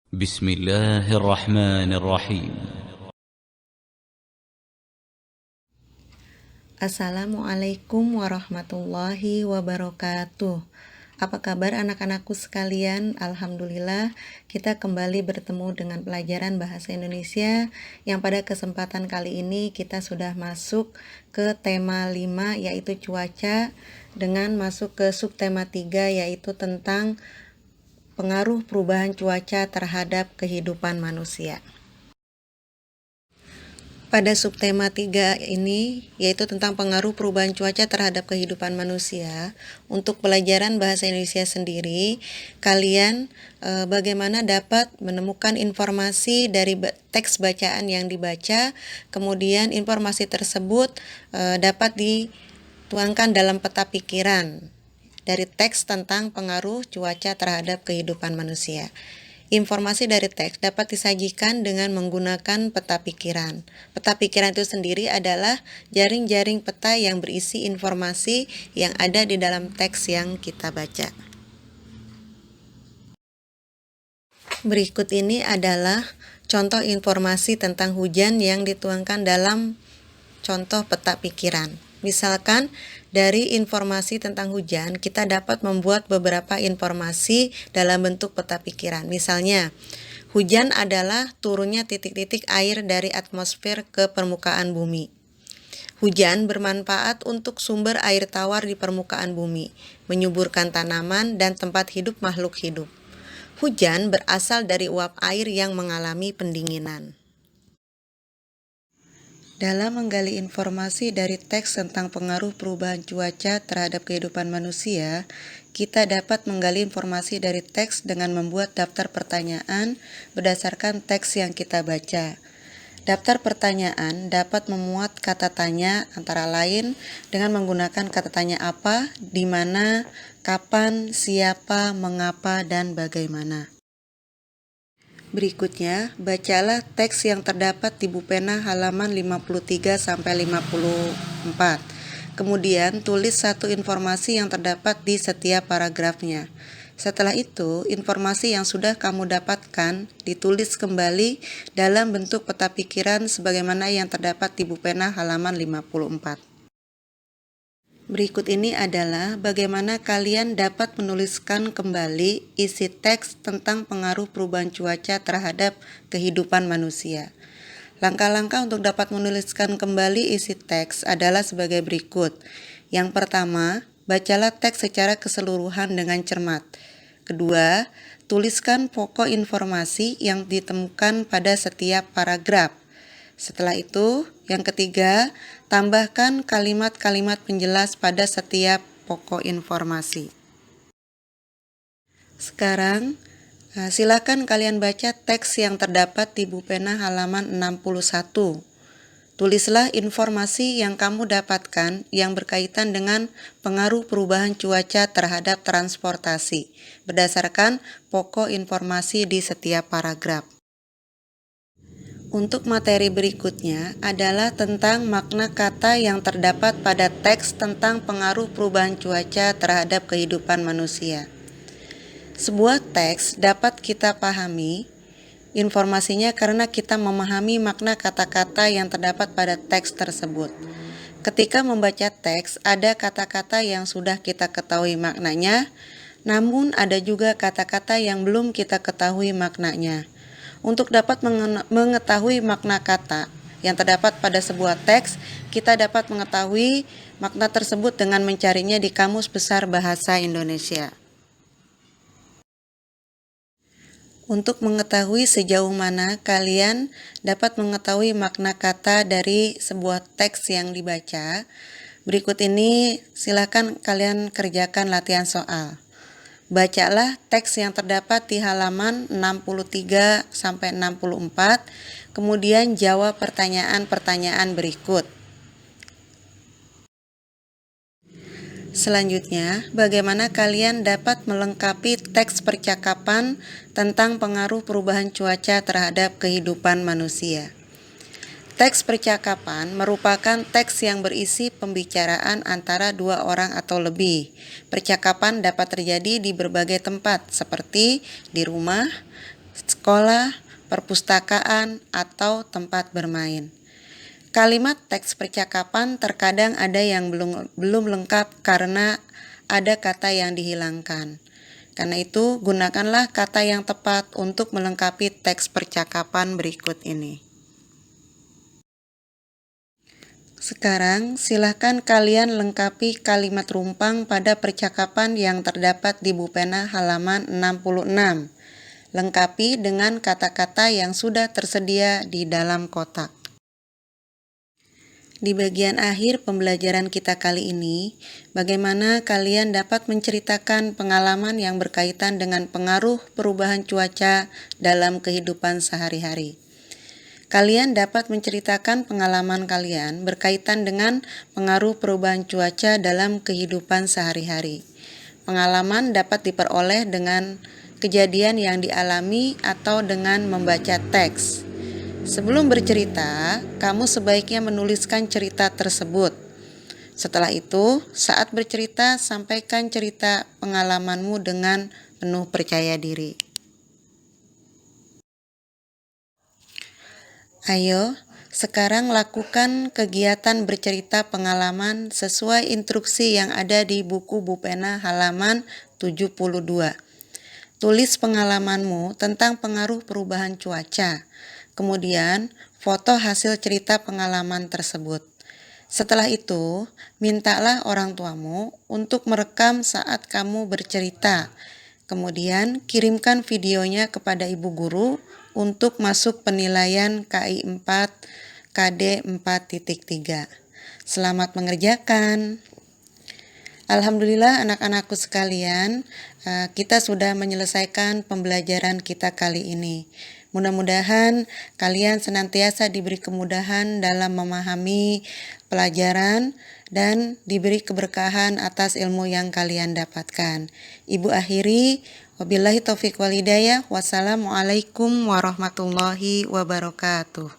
بسم الله الرحمن الرحيم. Assalamualaikum warahmatullahi wabarakatuh. Apa kabar anak-anakku sekalian? Alhamdulillah kita kembali bertemu dengan pelajaran bahasa Indonesia yang pada kesempatan kali ini kita sudah masuk ke tema 5 yaitu cuaca, dengan masuk ke subtema 3 yaitu tentang pengaruh perubahan cuaca terhadap kehidupan manusia. Pada subtema 3 ini, yaitu tentang pengaruh perubahan cuaca terhadap kehidupan manusia, untuk pelajaran bahasa Indonesia sendiri, kalian bagaimana dapat menemukan informasi dari teks bacaan yang dibaca, kemudian informasi tersebut dapat dituangkan dalam peta pikiran dari teks tentang pengaruh cuaca terhadap kehidupan manusia. Informasi dari teks dapat disajikan dengan menggunakan peta pikiran. Peta pikiran itu sendiri adalah jaring-jaring peta yang berisi informasi yang ada di dalam teks yang kita baca. Berikut ini adalah contoh informasi tentang hujan yang dituangkan dalam contoh peta pikiran. Misalkan dari informasi tentang hujan, kita dapat membuat beberapa informasi dalam bentuk peta pikiran. Misalnya, hujan adalah turunnya titik-titik air dari atmosfer ke permukaan bumi. Hujan bermanfaat untuk sumber air tawar di permukaan bumi, menyuburkan tanaman dan tempat hidup makhluk hidup. Hujan berasal dari uap air yang mengalami pendinginan. Dalam menggali informasi dari teks tentang pengaruh perubahan cuaca terhadap kehidupan manusia, kita dapat menggali informasi dari teks dengan membuat daftar pertanyaan berdasarkan teks yang kita baca. Daftar pertanyaan dapat memuat kata tanya antara lain dengan menggunakan kata tanya apa, di mana, kapan, siapa, mengapa, dan bagaimana. Berikutnya, bacalah teks yang terdapat di buku pena halaman 53-54. Kemudian, tulis satu informasi yang terdapat di setiap paragrafnya. Setelah itu, informasi yang sudah kamu dapatkan ditulis kembali dalam bentuk peta pikiran sebagaimana yang terdapat di buku pena halaman 54. Berikut ini adalah bagaimana kalian dapat menuliskan kembali isi teks tentang pengaruh perubahan cuaca terhadap kehidupan manusia. Langkah-langkah untuk dapat menuliskan kembali isi teks adalah sebagai berikut. Yang pertama, bacalah teks secara keseluruhan dengan cermat. Kedua, tuliskan pokok informasi yang ditemukan pada setiap paragraf. Setelah itu, yang ketiga, tambahkan kalimat-kalimat penjelas pada setiap pokok informasi. Sekarang, silakan kalian baca teks yang terdapat di buku pena halaman 61. Tulislah informasi yang kamu dapatkan yang berkaitan dengan pengaruh perubahan cuaca terhadap transportasi, berdasarkan pokok informasi di setiap paragraf. Untuk materi berikutnya adalah tentang makna kata yang terdapat pada teks tentang pengaruh perubahan cuaca terhadap kehidupan manusia. Sebuah teks dapat kita pahami informasinya karena kita memahami makna kata-kata yang terdapat pada teks tersebut. Ketika membaca teks, ada kata-kata yang sudah kita ketahui maknanya, namun ada juga kata-kata yang belum kita ketahui maknanya. Untuk dapat mengetahui makna kata yang terdapat pada sebuah teks, kita dapat mengetahui makna tersebut dengan mencarinya di Kamus Besar Bahasa Indonesia. Untuk mengetahui sejauh mana kalian dapat mengetahui makna kata dari sebuah teks yang dibaca, berikut ini silakan kalian kerjakan latihan soal. Bacalah teks yang terdapat di halaman 63-64, kemudian jawab pertanyaan-pertanyaan berikut. Selanjutnya, bagaimana kalian dapat melengkapi teks percakapan tentang pengaruh perubahan cuaca terhadap kehidupan manusia? Teks percakapan merupakan teks yang berisi pembicaraan antara dua orang atau lebih. Percakapan dapat terjadi di berbagai tempat, seperti di rumah, sekolah, perpustakaan, atau tempat bermain. Kalimat teks percakapan terkadang ada yang belum lengkap karena ada kata yang dihilangkan. Karena itu, gunakanlah kata yang tepat untuk melengkapi teks percakapan berikut ini. Sekarang, silakan kalian lengkapi kalimat rumpang pada percakapan yang terdapat di buku halaman 66. Lengkapi dengan kata-kata yang sudah tersedia di dalam kotak. Di bagian akhir pembelajaran kita kali ini, bagaimana kalian dapat menceritakan pengalaman yang berkaitan dengan pengaruh perubahan cuaca dalam kehidupan sehari-hari. Kalian dapat menceritakan pengalaman kalian berkaitan dengan pengaruh perubahan cuaca dalam kehidupan sehari-hari. Pengalaman dapat diperoleh dengan kejadian yang dialami atau dengan membaca teks. Sebelum bercerita, kamu sebaiknya menuliskan cerita tersebut. Setelah itu, saat bercerita, sampaikan cerita pengalamanmu dengan penuh percaya diri. Ayo, sekarang lakukan kegiatan bercerita pengalaman sesuai instruksi yang ada di buku Bupena halaman 72. Tulis pengalamanmu tentang pengaruh perubahan cuaca. Kemudian, foto hasil cerita pengalaman tersebut. Setelah itu, mintalah orang tuamu untuk merekam saat kamu bercerita. Kemudian, kirimkan videonya kepada ibu guru untuk masuk penilaian KI 4 KD 4.3. Selamat mengerjakan. Alhamdulillah anak-anakku sekalian, kita sudah menyelesaikan pembelajaran kita kali ini. Mudah-mudahan kalian senantiasa diberi kemudahan dalam memahami pelajaran dan diberi keberkahan atas ilmu yang kalian dapatkan. Ibu akhiri, wabillahi taufiq wal hidayah. Wassalamualaikum warahmatullahi wabarakatuh.